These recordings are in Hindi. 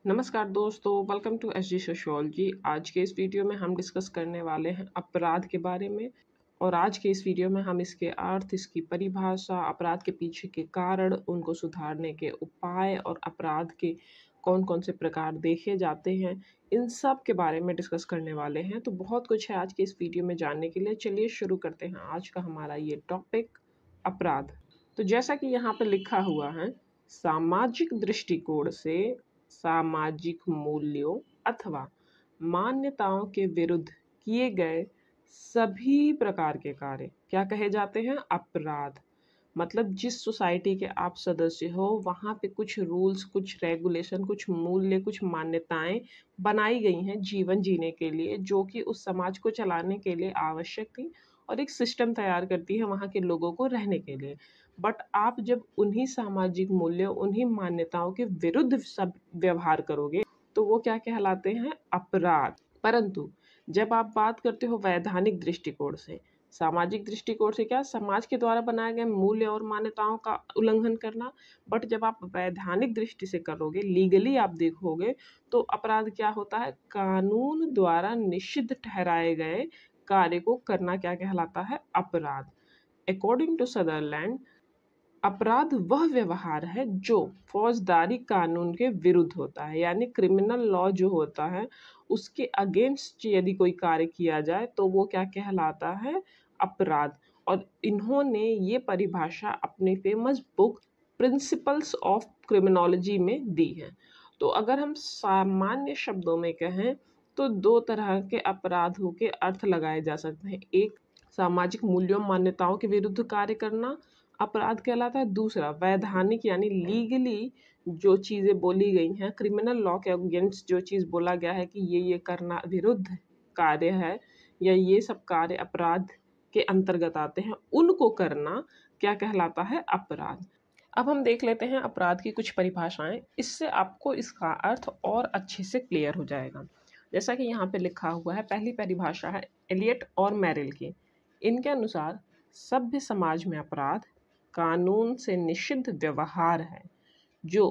नमस्कार दोस्तों, वेलकम टू एसजी सोशियोलॉजी। आज के इस वीडियो में हम डिस्कस करने वाले हैं अपराध के बारे में। और आज के इस वीडियो में हम इसके अर्थ, इसकी परिभाषा, अपराध के पीछे के कारण, उनको सुधारने के उपाय और अपराध के कौन कौन से प्रकार देखे जाते हैं, इन सब के बारे में डिस्कस करने वाले हैं। तो बहुत कुछ है आज के इस वीडियो में जानने के लिए। चलिए शुरू करते हैं आज का हमारा ये टॉपिक, अपराध। तो जैसा कि यहाँ पर लिखा हुआ है, सामाजिक दृष्टिकोण से सामाजिक मूल्यों अथवा मान्यताओं के विरुद्ध किए गए सभी प्रकार के कार्य क्या कहे जाते हैं? अपराध। मतलब जिस सोसाइटी के आप सदस्य हो वहाँ पे कुछ रूल्स, कुछ रेगुलेशन, कुछ मूल्य, कुछ मान्यताएं बनाई गई हैं जीवन जीने के लिए, जो कि उस समाज को चलाने के लिए आवश्यक थी और एक सिस्टम तैयार करती है वहाँ के लोगों को रहने के लिए। बट आप जब उन्हीं सामाजिक मूल्यों, उन्हीं मान्यताओं के विरुद्ध सब व्यवहार करोगे तो वो क्या कहलाते हैं? अपराध। परंतु जब आप बात करते हो वैधानिक दृष्टिकोण से, सामाजिक दृष्टिकोण से क्या? समाज के द्वारा बनाए गए मूल्य और मान्यताओं का उल्लंघन करना। बट जब आप वैधानिक दृष्टि से करोगे, लीगली आप देखोगे, तो अपराध क्या होता है? कानून द्वारा निषिद्ध ठहराए गए कार्य को करना क्या कहलाता है? अपराध। अकॉर्डिंग टू सदरलैंड, अपराध वह व्यवहार है जो फौजदारी कानून के विरुद्ध होता है, यानी क्रिमिनल लॉ जो होता है उसके अगेंस्ट यदि कोई कार्य किया जाए तो वो क्या कहलाता है? अपराध। और इन्होंने ये परिभाषा अपनी famous book principles of criminology में दी है। तो अगर हम सामान्य शब्दों में कहें तो दो तरह के अपराधों के अर्थ लगाए जा सकते हैं। एक, सामाजिक मूल्यों मान्यताओं के विरुद्ध कार्य करना अपराध कहलाता है। दूसरा, वैधानिक यानी लीगली जो चीज़ें बोली गई हैं, क्रिमिनल लॉ के अगेंस्ट जो चीज़ बोला गया है कि ये करना विरुद्ध कार्य है या ये सब कार्य अपराध के अंतर्गत आते हैं, उनको करना क्या कहलाता है? अपराध। अब हम देख लेते हैं अपराध की कुछ परिभाषाएं, इससे आपको इसका अर्थ और अच्छे से क्लियर हो जाएगा। जैसा कि यहाँ पे लिखा हुआ है, पहली परिभाषा है एलियट और मैरिल की। इनके अनुसार सभ्य समाज में अपराध कानून से निषिद्ध व्यवहार है जो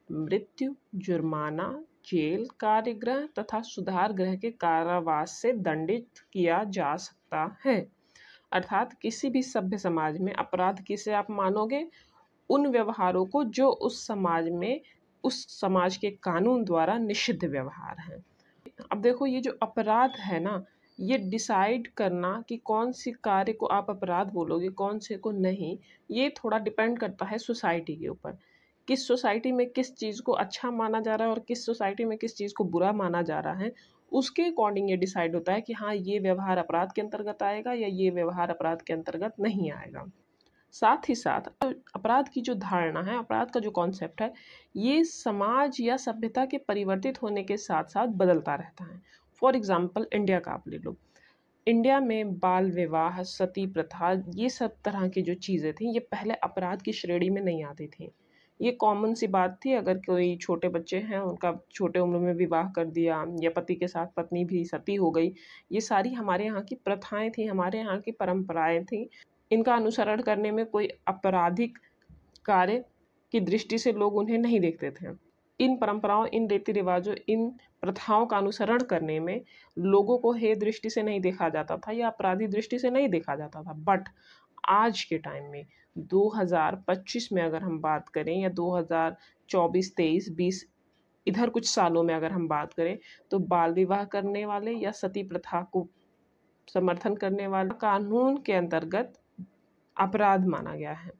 मृत्यु, जुर्माना, जेल, कार्यगृह तथा सुधार गृह के कारावास से दंडित किया जा सकता है। अर्थात किसी भी सभ्य समाज में अपराध किसे आप मानोगे? उन व्यवहारों को जो उस समाज में, उस समाज के कानून द्वारा निषिद्ध व्यवहार है। अब देखो, ये जो अपराध है ना, ये डिसाइड करना कि कौन सी कार्य को आप अपराध बोलोगे, कौन से को नहीं, ये थोड़ा डिपेंड करता है सोसाइटी के ऊपर। किस सोसाइटी में किस चीज़ को अच्छा माना जा रहा है और किस सोसाइटी में किस चीज़ को बुरा माना जा रहा है, उसके अकॉर्डिंग ये डिसाइड होता है कि हाँ, ये व्यवहार अपराध के अंतर्गत आएगा या ये व्यवहार अपराध के अंतर्गत नहीं आएगा। साथ ही साथ अपराध की जो धारणा है, अपराध का जो कॉन्सेप्ट है, ये समाज या सभ्यता के परिवर्तित होने के साथ साथ बदलता रहता है। फॉर एग्जाम्पल, इंडिया का आप ले लो। इंडिया में बाल विवाह, सती प्रथा, ये सब तरह की जो चीज़ें थी, ये पहले अपराध की श्रेणी में नहीं आती थी। ये कॉमन सी बात थी। अगर कोई छोटे बच्चे हैं, उनका छोटे उम्र में विवाह कर दिया या पति के साथ पत्नी भी सती हो गई, ये सारी हमारे यहाँ की प्रथाएं थी, हमारे यहाँ की परंपराएं थी। इनका अनुसरण करने में कोई आपराधिक कार्य की दृष्टि से लोग उन्हें नहीं देखते थे। इन परंपराओं, इन रीति रिवाजों, इन प्रथाओं का अनुसरण करने में लोगों को हे दृष्टि से नहीं देखा जाता था या अपराधी दृष्टि से नहीं देखा जाता था। बट आज के टाइम में 2025 में अगर हम बात करें या 2024, 23, 20 इधर कुछ सालों में अगर हम बात करें, तो बाल विवाह करने वाले या सती प्रथा को समर्थन करने वाले कानून के अंतर्गत अपराध माना गया है,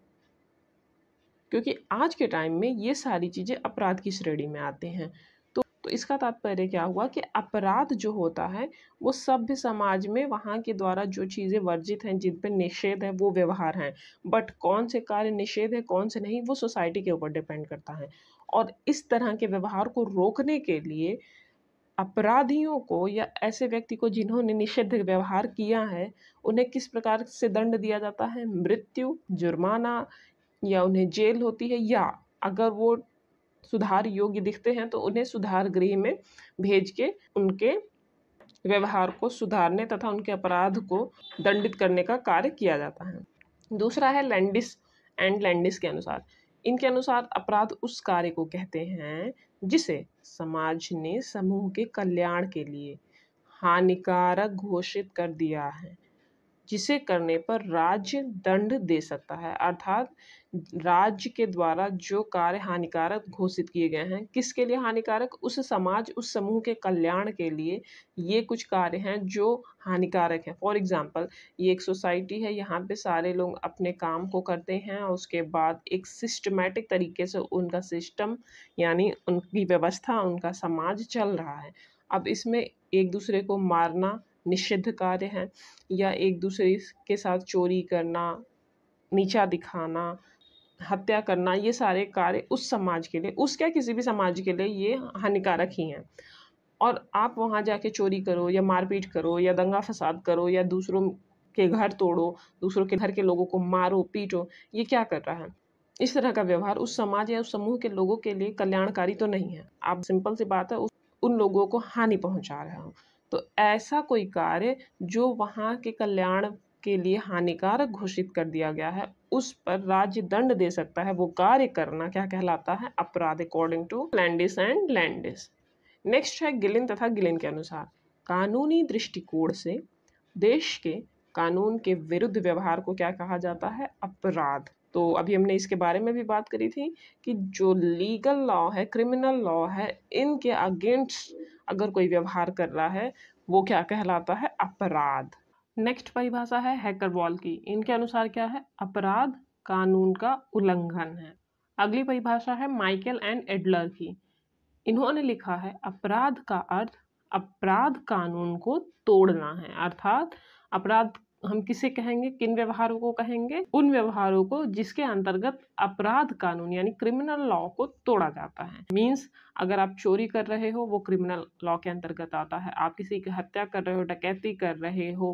क्योंकि आज के टाइम में ये सारी चीज़ें अपराध की श्रेणी में आते हैं। तो इसका तात्पर्य क्या हुआ कि अपराध जो होता है वो सभ्य समाज में वहाँ के द्वारा जो चीज़ें वर्जित हैं, जिन पर निषेध है, वो व्यवहार हैं। बट कौन से कार्य निषेध है, कौन से नहीं, वो सोसाइटी के ऊपर डिपेंड करता है। और इस तरह के व्यवहार को रोकने के लिए अपराधियों को या ऐसे व्यक्ति को जिन्होंने निषिद्ध व्यवहार किया है, उन्हें किस प्रकार से दंड दिया जाता है? मृत्यु, जुर्माना, या उन्हें जेल होती है, या अगर वो सुधार योग्य दिखते हैं तो उन्हें सुधार गृह में भेज के उनके व्यवहार को सुधारने तथा उनके अपराध को दंडित करने का कार्य किया जाता है। दूसरा है लैंडिस एंड लैंडिस के अनुसार। इनके अनुसार अपराध उस कार्य को कहते हैं जिसे समाज ने समूह के कल्याण के लिए हानिकारक घोषित कर दिया है, जिसे करने पर राज्य दंड दे सकता है। अर्थात राज्य के द्वारा जो कार्य हानिकारक घोषित किए गए हैं, किसके लिए हानिकारक? उस समाज, उस समूह के कल्याण के लिए ये कुछ कार्य हैं जो हानिकारक हैं। फॉर एग्जाम्पल, ये एक सोसाइटी है, यहाँ पे सारे लोग अपने काम को करते हैं और उसके बाद एक सिस्टमेटिक तरीके से उनका सिस्टम यानी उनकी व्यवस्था, उनका समाज चल रहा है। अब इसमें एक दूसरे को मारना निषिद्ध कार्य है, या एक दूसरे के साथ चोरी करना, नीचा दिखाना, हत्या करना, ये सारे कार्य उस समाज के लिए, उस क्या किसी भी समाज के लिए ये हानिकारक ही हैं। और आप वहाँ जाके चोरी करो या मारपीट करो या दंगा फसाद करो या दूसरों के घर तोड़ो, दूसरों के घर के लोगों को मारो पीटो, ये क्या कर रहा है? इस तरह का व्यवहार उस समाज या उस समूह के लोगों के लिए कल्याणकारी तो नहीं है। आप सिंपल सी बात है, उन लोगों को हानि पहुंचा रहे हो। तो ऐसा कोई कार्य जो वहाँ के कल्याण के लिए हानिकारक घोषित कर दिया गया है, उस पर राज्य दंड दे सकता है। वो कार्य करना क्या कहलाता है? अपराध, according to Landis and Landis. Next है गिलिन तथा गिलिन के अनुसार, कानूनी दृष्टिकोण से देश के कानून के विरुद्ध व्यवहार को क्या कहा जाता है? अपराध। तो अभी हमने इसके बारे में भी बात करी थी कि जो लीगल लॉ है, क्रिमिनल लॉ है, इनके अगेंस्ट अगर कोई व्यवहार कर रहा है वो क्या कहलाता है? अपराध। नेक्स्ट परिभाषा है हैकरवॉल की। इनके अनुसार क्या है? अपराध कानून का उल्लंघन है। अगली परिभाषा है माइकल एंड एडलर की। इन्होंने लिखा है अपराध का अर्थ अपराध कानून को तोड़ना है। अर्थात अपराध हम किसे कहेंगे? किन व्यवहारों को कहेंगे? उन व्यवहारों को जिसके अंतर्गत अपराध कानून यानी क्रिमिनल लॉ को तोड़ा जाता है। मीन्स अगर आप चोरी कर रहे हो वो क्रिमिनल लॉ के अंतर्गत आता है। आप किसी की हत्या कर रहे हो, डकैती कर रहे हो,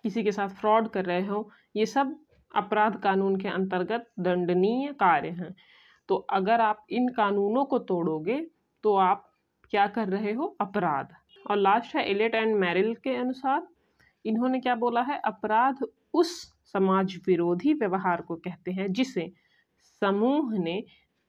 किसी के साथ फ्रॉड कर रहे हो, ये सब अपराध कानून के अंतर्गत दंडनीय कार्य हैं। तो अगर आप इन कानूनों को तोड़ोगे तो आप क्या कर रहे हो? अपराध। और लास्ट है एलियट एंड मेरिल के अनुसार, इन्होंने क्या बोला है? अपराध उस समाज विरोधी व्यवहार को कहते हैं जिसे समूह ने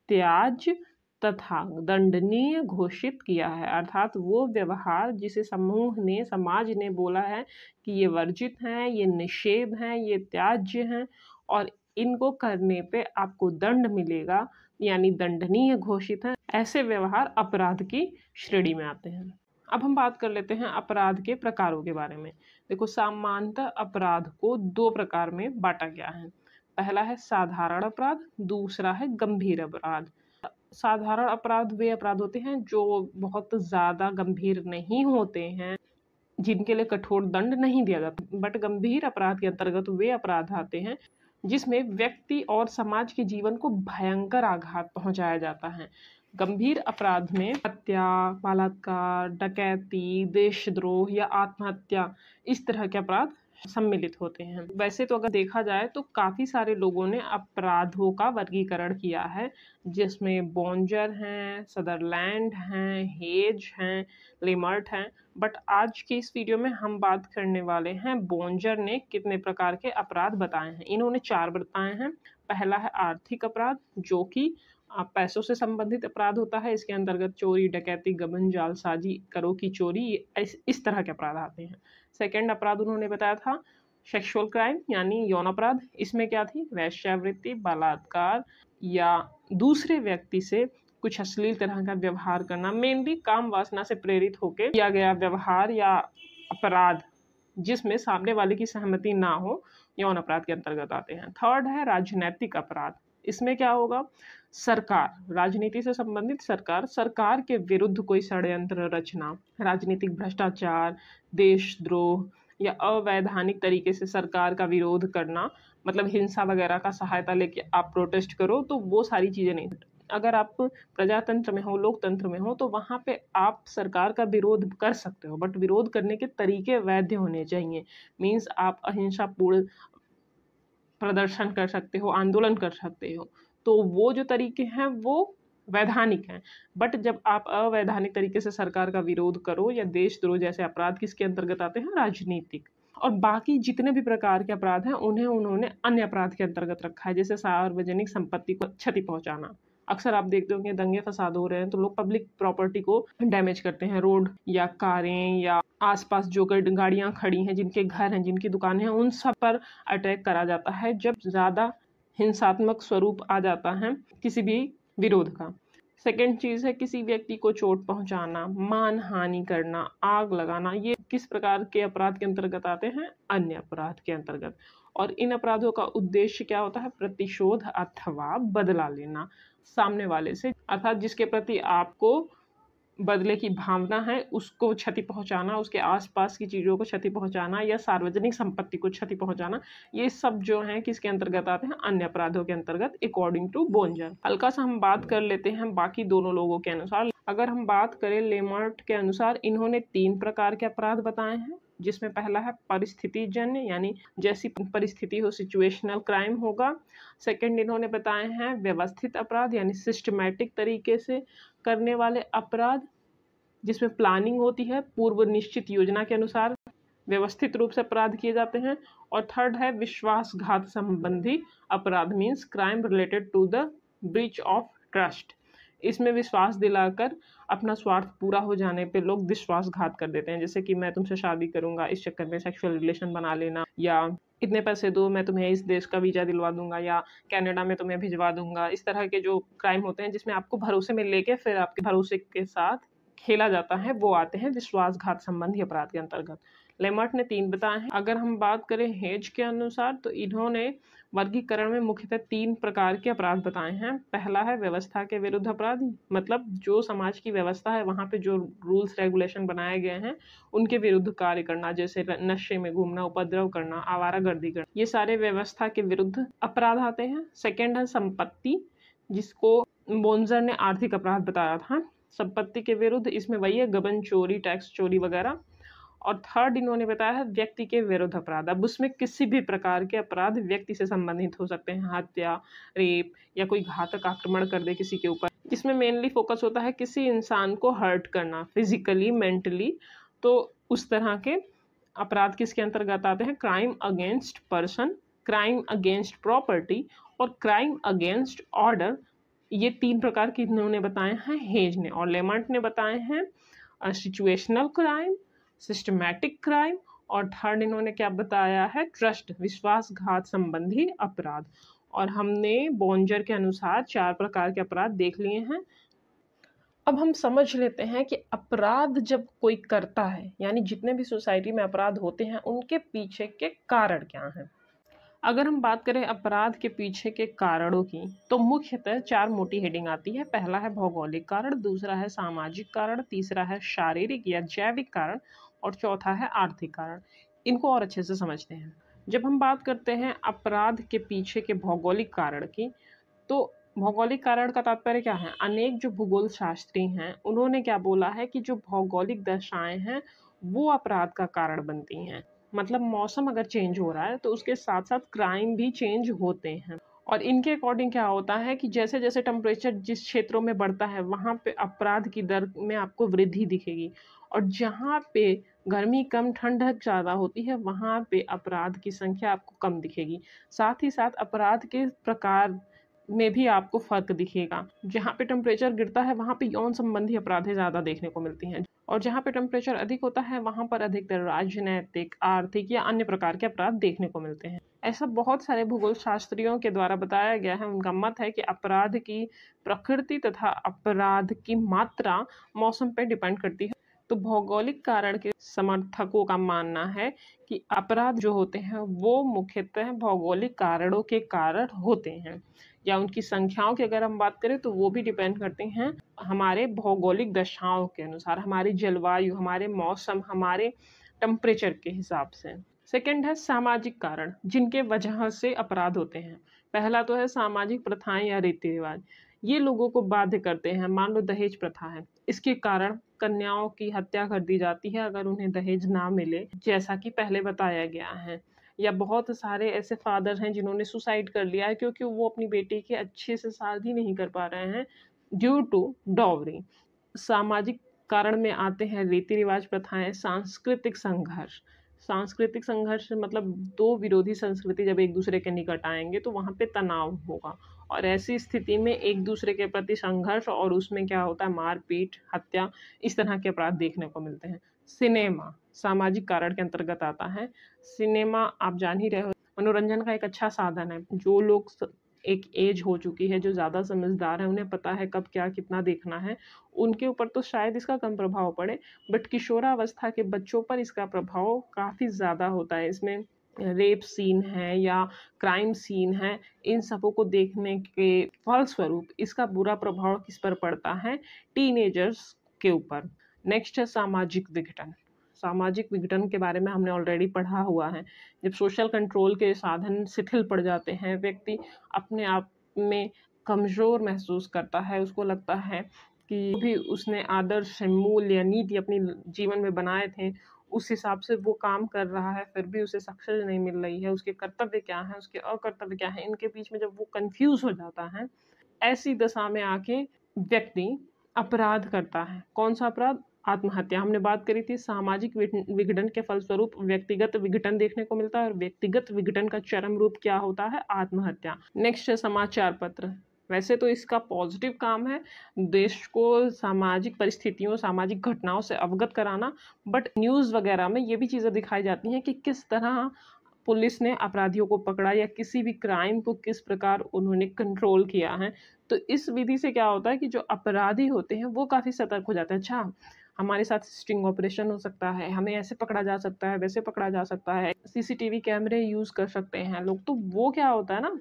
त्याज्य तथा दंडनीय घोषित किया है। अर्थात वो व्यवहार जिसे समूह ने, समाज ने बोला है कि ये वर्जित हैं, ये निषेध हैं, ये त्याज्य हैं और इनको करने पे आपको दंड मिलेगा, यानी दंडनीय घोषित है, ऐसे व्यवहार अपराध की श्रेणी में आते हैं। अब हम बात कर लेते हैं अपराध के प्रकारों के बारे में। देखो, सामान्यतः अपराध को दो प्रकार में बांटा गया है। पहला है साधारण अपराध, दूसरा है गंभीर अपराध। साधारण अपराध वे अपराध होते हैं जो बहुत ज़्यादा गंभीर नहीं होते हैं, जिनके लिए कठोर दंड नहीं दिया जाता। बट गंभीर अपराध के अंतर्गत वे अपराध आते हैं जिसमें व्यक्ति और समाज के जीवन को भयंकर आघात पहुंचाया जाता है। गंभीर अपराध में हत्या, बलात्कार, डकैती, देशद्रोह या आत्महत्या, इस तरह के अपराध सम्मिलित होते हैं। वैसे तो अगर देखा जाए तो काफ़ी सारे लोगों ने अपराधों का वर्गीकरण किया है, जिसमें बोंजर हैं, सदरलैंड हैं, हेज हैं, लिमर्ट हैं। बट आज की इस वीडियो में हम बात करने वाले हैं बोंजर ने कितने प्रकार के अपराध बताए हैं। इन्होंने 4 बताए हैं। पहला है आर्थिक अपराध, जो कि पैसों से संबंधित अपराध होता है। इसके अंतर्गत चोरी, डकैती, गबन, जालसाजी, करों की चोरी, इस तरह के अपराध आते हैं। सेकंड अपराध उन्होंने बताया था सेक्सुअल क्राइम यानी यौन अपराध। इसमें क्या थी? वेश्यावृत्ति, बलात्कार या दूसरे व्यक्ति से कुछ अश्लील तरह का व्यवहार करना, मेनली काम वासना से प्रेरित होकर किया गया व्यवहार या अपराध जिसमें सामने वाले की सहमति ना हो, यौन अपराध के अंतर्गत आते हैं। थर्ड है राजनैतिक अपराध। इसमें क्या होगा? सरकार, राजनीति से संबंधित सरकार के विरुद्ध कोई षड्यंत्र रचना, राजनीतिक भ्रष्टाचार, देशद्रोह या अवैधानिक तरीके से सरकार का विरोध करना, मतलब हिंसा वगैरह का सहायता लेके आप प्रोटेस्ट करो, तो वो सारी चीज़ें नहीं। अगर आप प्रजातंत्र में हो, लोकतंत्र में हो, तो वहाँ पे आप सरकार का विरोध कर सकते हो, बट विरोध करने के तरीके वैध होने चाहिए। मीन्स आप अहिंसापूर्ण प्रदर्शन कर सकते हो, आंदोलन कर सकते हो, तो वो जो तरीके हैं वो वैधानिक हैं। बट जब आप अवैधानिक तरीके से सरकार का विरोध करो या देशद्रोह जैसे अपराध किसके अंतर्गत आते हैं? राजनीतिक। और बाकी जितने भी प्रकार के अपराध हैं उन्हें उन्होंने अन्य अपराध के अंतर्गत रखा है, जैसे सार्वजनिक संपत्ति को क्षति पहुंचाना। अक्सर आप देखते होंगे दंगे फसाद हो रहे हैं तो लोग पब्लिक प्रॉपर्टी को डैमेज करते हैं, रोड या कारें या आसपास जो गाड़ियां खड़ी हैं, जिनके घर हैं, जिनकी दुकानें हैं, उन सब पर अटैक करा जाता है जब ज़्यादा हिंसात्मक स्वरूप आ जाता है किसी भी विरोध का। सेकेंड चीज़ है किसी व्यक्ति को चोट पहुंचाना, मान हानि करना, आग लगाना, ये किस प्रकार के अपराध के अंतर्गत आते हैं? अन्य अपराध के अंतर्गत। और इन अपराधों का उद्देश्य क्या होता है? प्रतिशोध अथवा बदला लेना सामने वाले से, अर्थात जिसके प्रति आपको बदले की भावना है उसको क्षति पहुंचाना, उसके आसपास की चीज़ों को क्षति पहुंचाना या सार्वजनिक संपत्ति को क्षति पहुंचाना, ये सब जो हैं किसके अंतर्गत आते हैं? अन्य अपराधों के अंतर्गत, अकॉर्डिंग टू बोंजर। हल्का सा हम बात कर लेते हैं बाकी दोनों लोगों के अनुसार। अगर हम बात करें लेमार्ट के अनुसार, इन्होंने 3 प्रकार के अपराध बताए हैं, जिसमें पहला है परिस्थितिजन्य, यानी जैसी परिस्थिति हो सिचुएशनल क्राइम होगा। सेकंड इन्होंने बताए हैं व्यवस्थित अपराध, यानी सिस्टमैटिक तरीके से करने वाले अपराध, जिसमें प्लानिंग होती है, पूर्व निश्चित योजना के अनुसार व्यवस्थित रूप से अपराध किए जाते हैं। और थर्ड है विश्वासघात संबंधी अपराध, means crime related to the breach of trust. इसमें विश्वास दिलाकर अपना स्वार्थ पूरा हो जाने पे लोग विश्वासघात कर देते हैं, जैसे कि मैं तुमसे शादी करूंगा, इस चक्कर में सेक्सुअल रिलेशन बना लेना, या इतने पैसे दो मैं तुम्हें इस देश का वीजा दिलवा दूंगा, या कनाडा में तुम्हें भिजवा दूंगा। इस तरह के जो क्राइम होते हैं जिसमें आपको भरोसे में लेके फिर आपके भरोसे के साथ खेला जाता है, वो आते हैं विश्वासघात संबंधी अपराध के अंतर्गत। लेमार्ट ने 3 बताए हैं। अगर हम बात करें हेज के अनुसार, तो इन्होंने वर्गीकरण में मुख्यतः 3 प्रकार के अपराध बताए हैं। पहला है व्यवस्था के विरुद्ध अपराध, मतलब जो समाज की व्यवस्था है वहाँ पे जो रूल्स रेगुलेशन बनाए गए हैं उनके विरुद्ध कार्य करना, जैसे नशे में घूमना, उपद्रव करना, आवारागर्दी करना, ये सारे व्यवस्था के विरुद्ध अपराध आते हैं। सेकेंड है संपत्ति, जिसको बोंजर ने आर्थिक अपराध बताया था, संपत्ति के विरुद्ध, इसमें वही है गबन चोरी, टैक्स चोरी वगैरह। और थर्ड इन्होंने बताया है व्यक्ति के विरुद्ध अपराध। अब उसमें किसी भी प्रकार के अपराध व्यक्ति से संबंधित हो सकते हैं, हत्या, रेप या कोई घातक आक्रमण कर दे किसी के ऊपर, जिसमें मेनली फोकस होता है किसी इंसान को हर्ट करना फिजिकली, मेंटली। तो उस तरह के अपराध किसके अंतर्गत आते हैं? Crime against person, crime against property और क्राइम अगेंस्ट ऑर्डर। ये 3 प्रकार के इन्होंने बताए हैं हेज ने। और लेमार्ट ने बताए हैं सिचुएशनल क्राइम, सिस्टमैटिक क्राइम, और थर्ड इन्होंने क्या बताया है? ट्रस्ट, विश्वासघात संबंधी अपराध। और हमने बोंजर के अनुसार 4 प्रकार के अपराध देख लिए हैं। अब हम समझ लेते हैं कि अपराध जब कोई करता है, यानी जितने भी सोसाइटी में अपराध होते हैं उनके पीछे के कारण क्या हैं। अगर हम बात करें अपराध के पीछे के कारणों की, तो मुख्यतः 4 मोटी हेडिंग आती है। पहला है भौगोलिक कारण, दूसरा है सामाजिक कारण, तीसरा है शारीरिक या जैविक कारण, और चौथा है आर्थिक कारण। इनको और अच्छे से समझते हैं। जब हम बात करते हैं अपराध के पीछे के भौगोलिक कारण की, तो भौगोलिक कारण का तात्पर्य क्या है? अनेक जो भूगोल शास्त्री हैं उन्होंने क्या बोला है कि जो भौगोलिक दशाएं हैं वो अपराध का कारण बनती हैं। मतलब मौसम अगर चेंज हो रहा है तो उसके साथ साथ क्राइम भी चेंज होते हैं। और इनके अकॉर्डिंग क्या होता है कि जैसे जैसे टेम्परेचर जिस क्षेत्रों में बढ़ता है वहाँ पे अपराध की दर में आपको वृद्धि दिखेगी, और जहाँ पे गर्मी कम ठंडक ज़्यादा होती है वहाँ पे अपराध की संख्या आपको कम दिखेगी। साथ ही साथ अपराध के प्रकार में भी आपको फर्क दिखेगा। जहाँ पे टेम्परेचर गिरता है वहाँ पे यौन संबंधी अपराधें ज़्यादा देखने को मिलती हैं, और जहाँ पे टेम्परेचर अधिक होता है वहाँ पर अधिकतर राजनैतिक, आर्थिक या अन्य प्रकार के अपराध देखने को मिलते हैं। ऐसा बहुत सारे भूगोल शास्त्रियों के द्वारा बताया गया है। उनका मत है कि अपराध की प्रकृति तथा अपराध की मात्रा मौसम पर डिपेंड करती है। तो भौगोलिक कारण के समर्थकों का मानना है कि अपराध जो होते हैं वो मुख्यतः भौगोलिक कारणों के कारण होते हैं, या उनकी संख्याओं की अगर हम बात करें तो वो भी डिपेंड करते हैं हमारे भौगोलिक दशाओं के अनुसार, हमारी जलवायु, हमारे मौसम, हमारे टेम्परेचर के हिसाब से। सेकंड है सामाजिक कारण, जिनके वजह से अपराध होते हैं। पहला तो है सामाजिक प्रथाएं या रीति रिवाज, ये लोगों को बाध्य करते हैं। मान लो दहेज प्रथा है, इसके कारण कन्याओं की हत्या कर दी जाती है अगर उन्हें दहेज ना मिले, जैसा कि पहले बताया गया है। या बहुत सारे ऐसे फादर हैं जिन्होंने सुसाइड कर लिया है क्योंकि वो अपनी बेटी की अच्छे से शादी नहीं कर पा रहे हैं ड्यू टू डॉवरी। सामाजिक कारण में आते हैं रीति रिवाज, प्रथाएं, सांस्कृतिक संघर्ष। सांस्कृतिक संघर्ष मतलब दो विरोधी संस्कृति जब एक दूसरे के निकट आएंगे तो वहाँ पे तनाव होगा, और ऐसी स्थिति में एक दूसरे के प्रति संघर्ष, और उसमें क्या होता है, मारपीट, हत्या, इस तरह के अपराध देखने को मिलते हैं। सिनेमा सामाजिक कारण के अंतर्गत आता है। सिनेमा आप जान ही रहे हो, मनोरंजन का एक अच्छा साधन है। जो लोग एक एज हो चुकी है, जो ज़्यादा समझदार है, उन्हें पता है कब क्या कितना देखना है, उनके ऊपर तो शायद इसका कम प्रभाव पड़े, बट किशोरावस्था के बच्चों पर इसका प्रभाव काफ़ी ज़्यादा होता है। इसमें रेप सीन है या क्राइम सीन है, इन सबों को देखने के फलस्वरूप इसका बुरा प्रभाव किस पर पड़ता है, टीनेजर्स के ऊपर। नेक्स्ट है सामाजिक विघटन। सामाजिक विघटन के बारे में हमने ऑलरेडी पढ़ा हुआ है। जब सोशल कंट्रोल के साधन शिथिल पड़ जाते हैं, व्यक्ति अपने आप में कमज़ोर महसूस करता है, उसको लगता है कि भी उसने आदर्श मूल्य या नीति अपनी जीवन में बनाए थे, उस हिसाब से वो काम कर रहा है, फिर भी उसे सक्सेस नहीं मिल रही है। उसके कर्तव्य क्या हैं, उसके अकर्तव्य क्या हैं, इनके बीच में जब वो कंफ्यूज हो जाता है, ऐसी दशा में आके व्यक्ति अपराध करता है। कौन सा अपराध? आत्महत्या। हमने बात करी थी सामाजिक विघटन के फलस्वरूप व्यक्तिगत विघटन देखने को मिलता है, और व्यक्तिगत विघटन का चरम रूप क्या होता है? आत्महत्या। नेक्स्ट है समाचार पत्र। वैसे तो इसका पॉजिटिव काम है देश को सामाजिक परिस्थितियों, सामाजिक घटनाओं से अवगत कराना, बट न्यूज़ वगैरह में ये भी चीज़ें दिखाई जाती हैं कि किस तरह पुलिस ने अपराधियों को पकड़ा या किसी भी क्राइम को किस प्रकार उन्होंने कंट्रोल किया है। तो इस विधि से क्या होता है कि जो अपराधी होते हैं वो काफ़ी सतर्क हो जाते हैं। अच्छा, हमारे साथ स्टिंग ऑपरेशन हो सकता है, हमें ऐसे पकड़ा जा सकता है, वैसे पकड़ा जा सकता है, सीसीटीवी कैमरे यूज़ कर सकते हैं लोग। तो वो क्या होता है ना,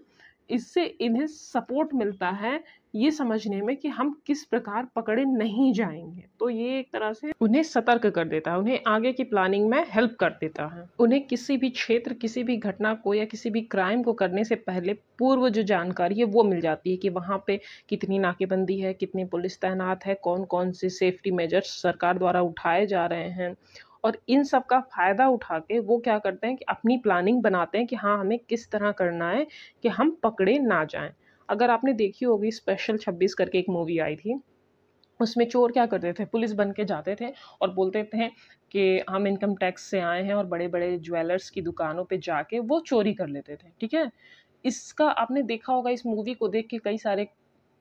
इससे इन्हें सपोर्ट मिलता है ये समझने में कि हम किस प्रकार पकड़े नहीं जाएंगे। तो ये एक तरह से उन्हें सतर्क कर देता है, उन्हें आगे की प्लानिंग में हेल्प कर देता है। उन्हें किसी भी क्षेत्र, किसी भी घटना को या किसी भी क्राइम को करने से पहले पूर्व जो जानकारी है वो मिल जाती है कि वहाँ पे कितनी नाकेबंदी है, कितनी पुलिस तैनात है, कौन कौन से सेफ्टी मेजर्स सरकार द्वारा उठाए जा रहे हैं, और इन सब का फ़ायदा उठा के वो क्या करते हैं कि अपनी प्लानिंग बनाते हैं कि हाँ, हमें किस तरह करना है कि हम पकड़े ना जाएं। अगर आपने देखी होगी स्पेशल 26 करके एक मूवी आई थी, उसमें चोर क्या करते थे, पुलिस बन के जाते थे और बोलते थे कि हम इनकम टैक्स से आए हैं, और बड़े बड़े ज्वेलर्स की दुकानों पे जाके वो चोरी कर लेते थे। ठीक है, इसका आपने देखा होगा, इस मूवी को देख के कई सारे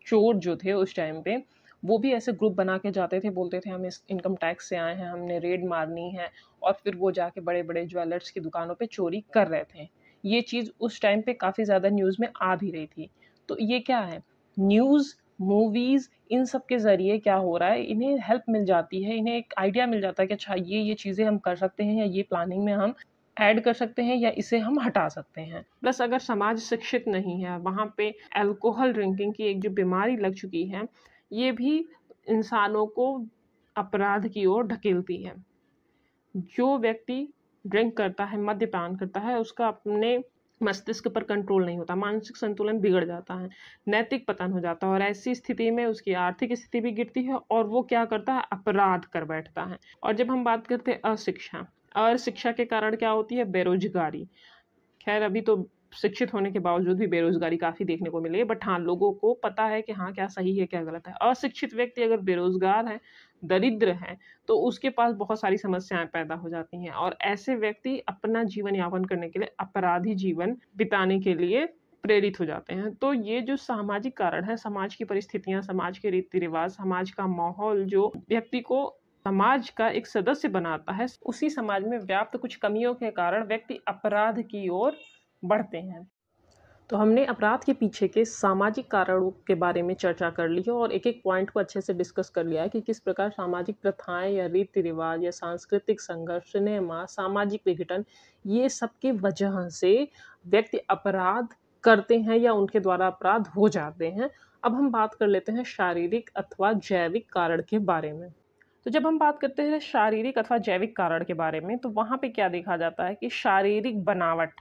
चोर जो थे उस टाइम पे, वो भी ऐसे ग्रुप बना के जाते थे, बोलते थे हम इस इनकम टैक्स से आए हैं, हमने रेड मारनी है, और फिर वो जाके बड़े बड़े ज्वेलर्स की दुकानों पे चोरी कर रहे थे। ये चीज़ उस टाइम पे काफ़ी ज़्यादा न्यूज़ में आ भी रही थी। तो ये क्या है, न्यूज़, मूवीज़, इन सब के ज़रिए क्या हो रहा है, इन्हें हेल्प मिल जाती है, इन्हें एक आइडिया मिल जाता है कि अच्छा ये चीज़ें हम कर सकते हैं, या ये प्लानिंग में हम ऐड कर सकते हैं, या इसे हम हटा सकते हैं। प्लस अगर समाज शिक्षित नहीं है, वहाँ पे अल्कोहल ड्रिंकिंग की एक जो बीमारी लग चुकी है, ये भी इंसानों को अपराध की ओर ढकेलती है। जो व्यक्ति ड्रिंक करता है, मद्यपान करता है, उसका अपने मस्तिष्क पर कंट्रोल नहीं होता, मानसिक संतुलन बिगड़ जाता है, नैतिक पतन हो जाता है, और ऐसी स्थिति में उसकी आर्थिक स्थिति भी गिरती है, और वो क्या करता है, अपराध कर बैठता है। और जब हम बात करते हैं अशिक्षा, अशिक्षा के कारण क्या होती है, बेरोजगारी। खैर अभी तो शिक्षित होने के बावजूद भी बेरोजगारी काफ़ी देखने को मिली है, बट हाँ, लोगों को पता है कि हाँ, क्या सही है क्या गलत है। अशिक्षित व्यक्ति अगर बेरोजगार है, दरिद्र है, तो उसके पास बहुत सारी समस्याएं पैदा हो जाती हैं, और ऐसे व्यक्ति अपना जीवन यापन करने के लिए, अपराधी जीवन बिताने के लिए प्रेरित हो जाते हैं। तो ये जो सामाजिक कारण है, समाज की परिस्थितियां, समाज के रीति रिवाज, समाज का माहौल जो व्यक्ति को समाज का एक सदस्य बनाता है, उसी समाज में व्याप्त कुछ कमियों के कारण व्यक्ति अपराध की ओर बढ़ते हैं। तो हमने अपराध के पीछे के सामाजिक कारणों के बारे में चर्चा कर ली है, और एक एक पॉइंट को अच्छे से डिस्कस कर लिया है कि किस प्रकार सामाजिक प्रथाएं या रीति रिवाज या सांस्कृतिक संघर्ष, सिनेमा, सामाजिक विघटन, ये सब के वजह से व्यक्ति अपराध करते हैं या उनके द्वारा अपराध हो जाते हैं। अब हम बात कर लेते हैं शारीरिक अथवा जैविक कारण के बारे में। तो जब हम बात करते हैं शारीरिक अथवा जैविक कारण के बारे में, तो वहाँ पे क्या देखा जाता है कि शारीरिक बनावट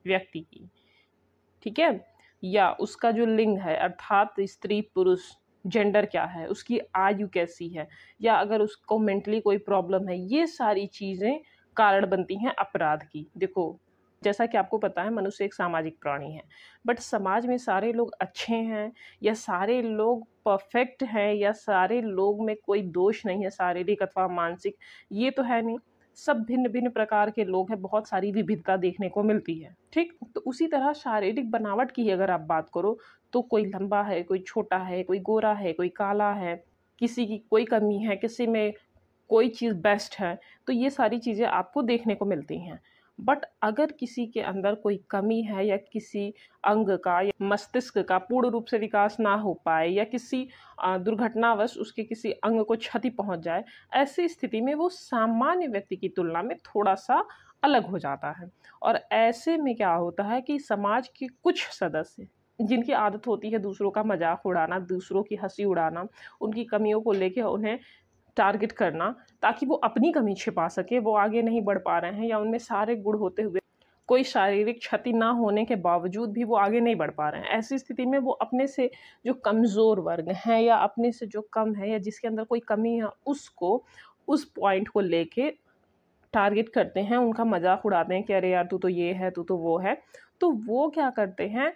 व्यक्ति की, ठीक है, या उसका जो लिंग है, अर्थात स्त्री पुरुष, जेंडर क्या है, उसकी आयु कैसी है, या अगर उसको मेंटली कोई प्रॉब्लम है, ये सारी चीज़ें कारण बनती हैं अपराध की। देखो, जैसा कि आपको पता है, मनुष्य एक सामाजिक प्राणी है, बट समाज में सारे लोग अच्छे हैं, या सारे लोग परफेक्ट हैं, या सारे लोग में कोई दोष नहीं है शारीरिक अथवा मानसिक, ये तो है नहीं। सब भिन्न-भिन्न प्रकार के लोग हैं, बहुत सारी विविधता देखने को मिलती है, ठीक? तो उसी तरह शारीरिक बनावट की अगर आप बात करो, तो कोई लंबा है, कोई छोटा है, कोई गोरा है, कोई काला है, किसी की कोई कमी है, किसी में कोई चीज़ बेस्ट है, तो ये सारी चीज़ें आपको देखने को मिलती हैं। बट अगर किसी के अंदर कोई कमी है या किसी अंग का या मस्तिष्क का पूर्ण रूप से विकास ना हो पाए या किसी दुर्घटनावश उसके किसी अंग को क्षति पहुंच जाए, ऐसी स्थिति में वो सामान्य व्यक्ति की तुलना में थोड़ा-सा अलग हो जाता है। और ऐसे में क्या होता है कि समाज के कुछ सदस्य, जिनकी आदत होती है दूसरों का मज़ाक उड़ाना, दूसरों की हँसी उड़ाना, उनकी कमियों को लेके उन्हें टारगेट करना ताकि वो अपनी कमी छिपा सके, वो आगे नहीं बढ़ पा रहे हैं या उनमें सारे गुण होते हुए कोई शारीरिक क्षति ना होने के बावजूद भी वो आगे नहीं बढ़ पा रहे हैं। ऐसी स्थिति में वो अपने से जो कमज़ोर वर्ग हैं या अपने से जो कम है या जिसके अंदर कोई कमी है, उसको उस पॉइंट को लेके टारगेट करते हैं, उनका मज़ाक उड़ाते हैं कि अरे यार तू तो ये है, तू तो वो है। तो वो क्या करते हैं,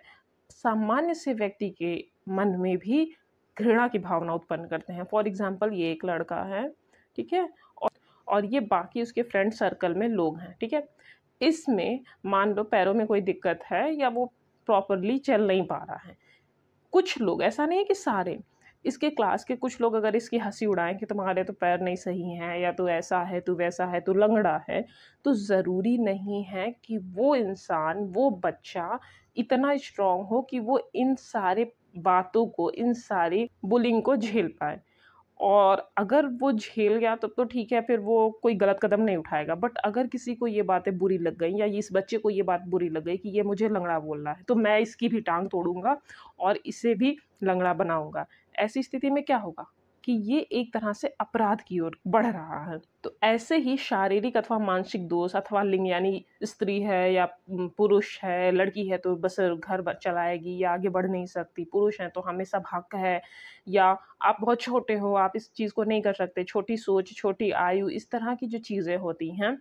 सामान्य से व्यक्ति के मन में भी घृणा की भावना उत्पन्न करते हैं। फॉर एग्ज़ाम्पल ये एक लड़का है, ठीक है? और ये बाकी उसके फ्रेंड सर्कल में लोग हैं, ठीक है? इसमें मान लो पैरों में कोई दिक्कत है या वो प्रॉपरली चल नहीं पा रहा है। कुछ लोग, ऐसा नहीं है कि सारे, इसके क्लास के कुछ लोग अगर इसकी हँसी उड़ाएँ कि तुम्हारे तो पैर नहीं सही हैं या तू ऐसा है, तू वैसा है, तू लंगड़ा है, तो ज़रूरी नहीं है कि वो इंसान, वो बच्चा इतना स्ट्रॉन्ग हो कि वो इन सारे बातों को, इन सारी बुलिंग को झेल पाए। और अगर वो झेल गया तब तो ठीक है, फिर वो कोई गलत कदम नहीं उठाएगा। बट अगर किसी को ये बातें बुरी लग गई या इस बच्चे को ये बात बुरी लग गई कि ये मुझे लंगड़ा बोल रहा है, तो मैं इसकी भी टाँग तोड़ूँगा और इसे भी लंगड़ा बनाऊँगा। ऐसी स्थिति में क्या होगा कि ये एक तरह से अपराध की ओर बढ़ रहा है। तो ऐसे ही शारीरिक अथवा मानसिक दोष अथवा लिंग, यानी स्त्री है या पुरुष है, लड़की है तो बस घर चलाएगी या आगे बढ़ नहीं सकती, पुरुष हैं तो हमेशा हक है, या आप बहुत छोटे हो, आप इस चीज़ को नहीं कर सकते, छोटी सोच, छोटी आयु, इस तरह की जो चीज़ें होती हैं,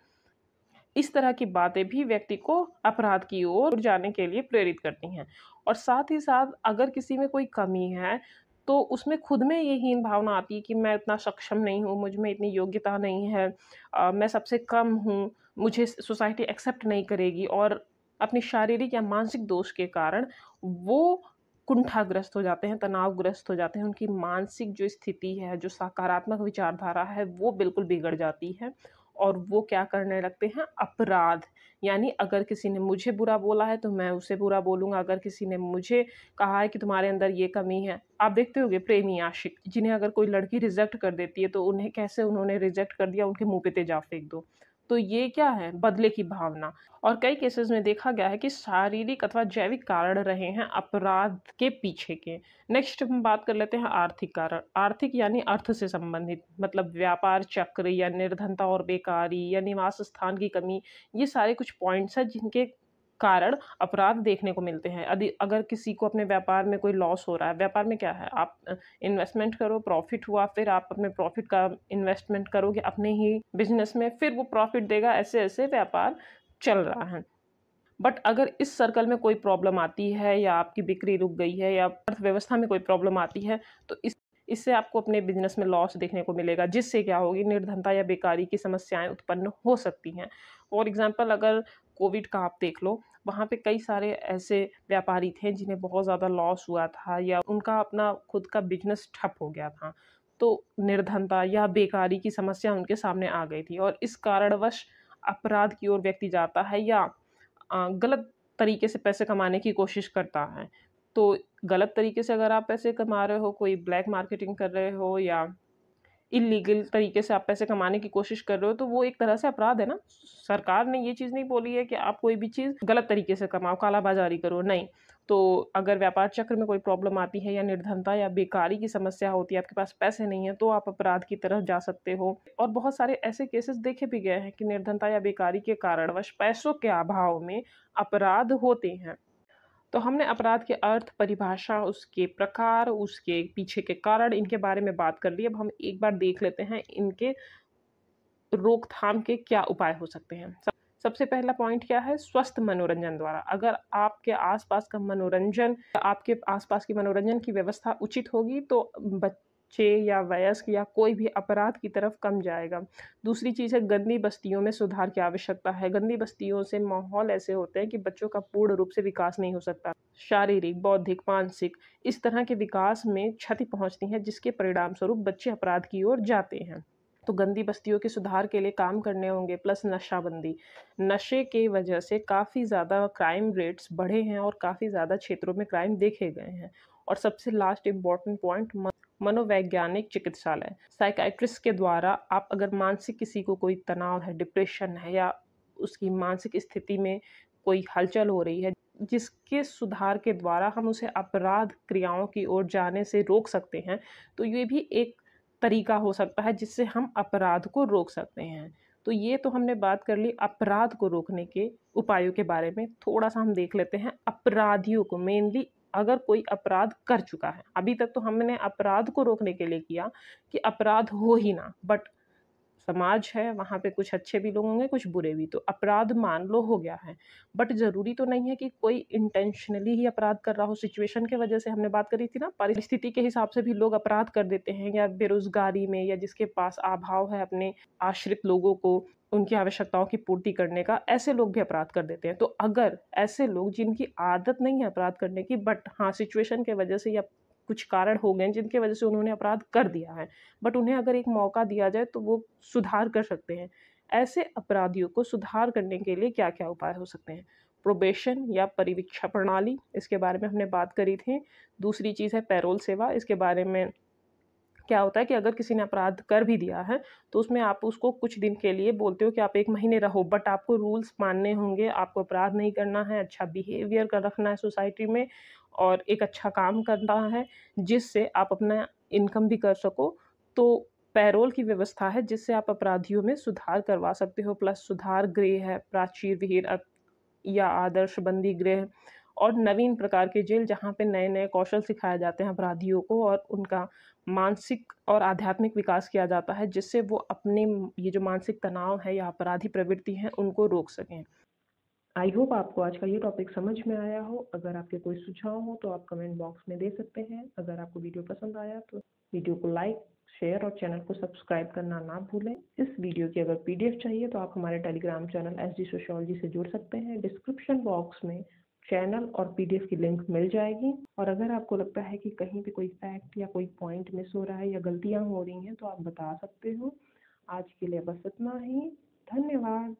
इस तरह की बातें भी व्यक्ति को अपराध की ओर जाने के लिए प्रेरित करती हैं। और साथ ही साथ अगर किसी में कोई कमी है, तो उसमें खुद में ये हीन भावना आती है कि मैं इतना सक्षम नहीं हूँ, मुझ में इतनी योग्यता नहीं है, मैं सबसे कम हूँ, मुझे सोसाइटी एक्सेप्ट नहीं करेगी, और अपनी शारीरिक या मानसिक दोष के कारण वो कुंठाग्रस्त हो जाते हैं, तनावग्रस्त हो जाते हैं, उनकी मानसिक जो स्थिति है, जो सकारात्मक विचारधारा है, वो बिल्कुल बिगड़ जाती है और वो क्या करने लगते हैं, अपराध। यानी अगर किसी ने मुझे बुरा बोला है तो मैं उसे बुरा बोलूँगा, अगर किसी ने मुझे कहा है कि तुम्हारे अंदर ये कमी है। आप देखते होंगे प्रेमी आशिक, जिन्हें अगर कोई लड़की रिजेक्ट कर देती है तो उन्हें कैसे उन्होंने रिजेक्ट कर दिया, उनके मुँह पे तेजाब फेंक दो। तो ये क्या है, बदले की भावना। और कई केसेज़ में देखा गया है कि शारीरिक अथवा जैविक कारण रहे हैं अपराध के पीछे के। नेक्स्ट हम बात कर लेते हैं आर्थिक कारण। आर्थिक यानी अर्थ से संबंधित, मतलब व्यापार चक्र या निर्धनता और बेकारी या निवास स्थान की कमी, ये सारे कुछ पॉइंट्स हैं जिनके कारण अपराध देखने को मिलते हैं। अगर किसी को अपने व्यापार में कोई लॉस हो रहा है, व्यापार में क्या है, आप इन्वेस्टमेंट करो, प्रॉफिट हुआ, फिर आप अपने प्रॉफिट का इन्वेस्टमेंट करोगे अपने ही बिज़नेस में, फिर वो प्रॉफिट देगा, ऐसे-ऐसे व्यापार चल रहा है। बट अगर इस सर्कल में कोई प्रॉब्लम आती है या आपकी बिक्री रुक गई है या अर्थव्यवस्था में कोई प्रॉब्लम आती है, तो इससे आपको अपने बिजनेस में लॉस देखने को मिलेगा, जिससे क्या होगी, निर्धनता या बेकारी की समस्याएं उत्पन्न हो सकती हैं। फॉर एग्जांपल अगर कोविड का आप देख लो, वहाँ पे कई सारे ऐसे व्यापारी थे जिन्हें बहुत ज़्यादा लॉस हुआ था या उनका अपना खुद का बिजनेस ठप हो गया था। तो निर्धनता या बेकारी की समस्या उनके सामने आ गई थी और इस कारणवश अपराध की ओर व्यक्ति जाता है या गलत तरीके से पैसे कमाने की कोशिश करता है। तो गलत तरीके से अगर आप पैसे कमा रहे हो, कोई ब्लैक मार्केटिंग कर रहे हो या इल्लीगल तरीके से आप पैसे कमाने की कोशिश कर रहे हो, तो वो एक तरह से अपराध है ना। सरकार ने ये चीज़ नहीं बोली है कि आप कोई भी चीज़ गलत तरीके से कमाओ, कालाबाज़ारी करो, नहीं। तो अगर व्यापार चक्र में कोई प्रॉब्लम आती है या निर्धनता या बेकारी की समस्या होती है, आपके पास पैसे नहीं है, तो आप अपराध की तरफ जा सकते हो। और बहुत सारे ऐसे केसेस देखे भी गए हैं कि निर्धनता या बेकारी के कारणवश पैसों के अभाव में अपराध होते हैं। तो हमने अपराध के अर्थ, परिभाषा, उसके प्रकार, उसके पीछे के कारण, इनके बारे में बात कर ली। अब हम एक बार देख लेते हैं इनके रोकथाम के क्या उपाय हो सकते हैं। सबसे पहला पॉइंट क्या है, स्वस्थ मनोरंजन द्वारा। अगर आपके आसपास का मनोरंजन, आपके आसपास की मनोरंजन की व्यवस्था उचित होगी, तो बच्चे या वयस्क या कोई भी अपराध की तरफ कम जाएगा। दूसरी चीज़ है गंदी बस्तियों में सुधार की आवश्यकता है। गंदी बस्तियों से माहौल ऐसे होते हैं कि बच्चों का पूर्ण रूप से विकास नहीं हो सकता। शारीरिक, बौद्धिक, मानसिक इस तरह के विकास में क्षति पहुँचती है जिसके परिणामस्वरूप बच्चे अपराध की ओर जाते हैं। तो गंदी बस्तियों के सुधार के लिए काम करने होंगे प्लस नशाबंदी। नशे के वजह से काफ़ी ज़्यादा क्राइम रेट्स बढ़े हैं और काफ़ी ज़्यादा क्षेत्रों में क्राइम देखे गए हैं। और सबसे लास्ट इम्पॉर्टेंट पॉइंट मनोवैज्ञानिक चिकित्सालय। साइकियाट्रिस्ट के द्वारा आप अगर मानसिक किसी को कोई तनाव है, डिप्रेशन है या उसकी मानसिक स्थिति में कोई हलचल हो रही है, जिसके सुधार के द्वारा हम उसे अपराध क्रियाओं की ओर जाने से रोक सकते हैं, तो ये भी एक तरीका हो सकता है जिससे हम अपराध को रोक सकते हैं। तो ये तो हमने बात कर ली अपराध को रोकने के उपायों के बारे में। थोड़ा-सा हम देख लेते हैं अपराधियों को, मेनली अगर कोई अपराध कर चुका है। अभी तक तो हमने अपराध को रोकने के लिए किया कि अपराध हो ही ना, बट समाज है, वहाँ पे कुछ अच्छे भी लोग होंगे, कुछ बुरे भी। तो अपराध मान लो हो गया है, बट ज़रूरी तो नहीं है कि कोई इंटेंशनली ही अपराध कर रहा हो। सिचुएशन की वजह से हमने बात करी थी ना, परिस्थिति के हिसाब से भी लोग अपराध कर देते हैं, या बेरोज़गारी में, या जिसके पास अभाव है अपने आश्रित लोगों को उनकी आवश्यकताओं की पूर्ति करने का, ऐसे लोग भी अपराध कर देते हैं। तो अगर ऐसे लोग जिनकी आदत नहीं है अपराध करने की, बट हाँ, सिचुएशन के वजह से या कुछ कारण हो गए जिनकी वजह से उन्होंने अपराध कर दिया है, बट उन्हें अगर एक मौका दिया जाए तो वो सुधार कर सकते हैं। ऐसे अपराधियों को सुधार करने के लिए क्या-क्या उपाय हो सकते हैं? प्रोबेशन या परिवीक्षा प्रणाली, इसके बारे में हमने बात करी थी। दूसरी चीज़ है पैरोल सेवा, इसके बारे में क्या होता है कि अगर किसी ने अपराध कर भी दिया है, तो उसमें आप उसको कुछ दिन के लिए बोलते हो कि आप 1 महीने रहो, बट आपको रूल्स मानने होंगे, आपको अपराध नहीं करना है, अच्छा बिहेवियर का रखना है सोसाइटी में और एक अच्छा काम करना है, जिससे आप अपना इनकम भी कर सको। तो पैरोल की व्यवस्था है, जिससे आप अपराधियों में सुधार करवा सकते हो, प्लस सुधार गृह है, प्राचीर विहीर या आदर्श बंदी गृह और नवीन प्रकार के जेल, जहाँ पे नए-नए कौशल सिखाए जाते हैं अपराधियों को और उनका मानसिक और आध्यात्मिक विकास किया जाता है, जिससे वो अपने ये जो मानसिक तनाव है या अपराधी प्रवृत्ति है, उनको रोक सकें। आई होप आपको आज का ये टॉपिक समझ में आया हो। अगर आपके कोई सुझाव हो तो आप कमेंट बॉक्स में दे सकते हैं। अगर आपको वीडियो पसंद आया तो वीडियो को लाइक, शेयर और चैनल को सब्सक्राइब करना ना भूलें। इस वीडियो की अगर पीडीएफ चाहिए तो आप हमारे टेलीग्राम चैनल एसडी सोशियोलॉजी से जुड़ सकते हैं। डिस्क्रिप्शन बॉक्स में चैनल और पीडीएफ की लिंक मिल जाएगी। और अगर आपको लगता है कि कहीं पे कोई फैक्ट या कोई पॉइंट मिस हो रहा है या गलतियाँ हो रही हैं तो आप बता सकते हो। आज के लिए बस इतना ही। धन्यवाद।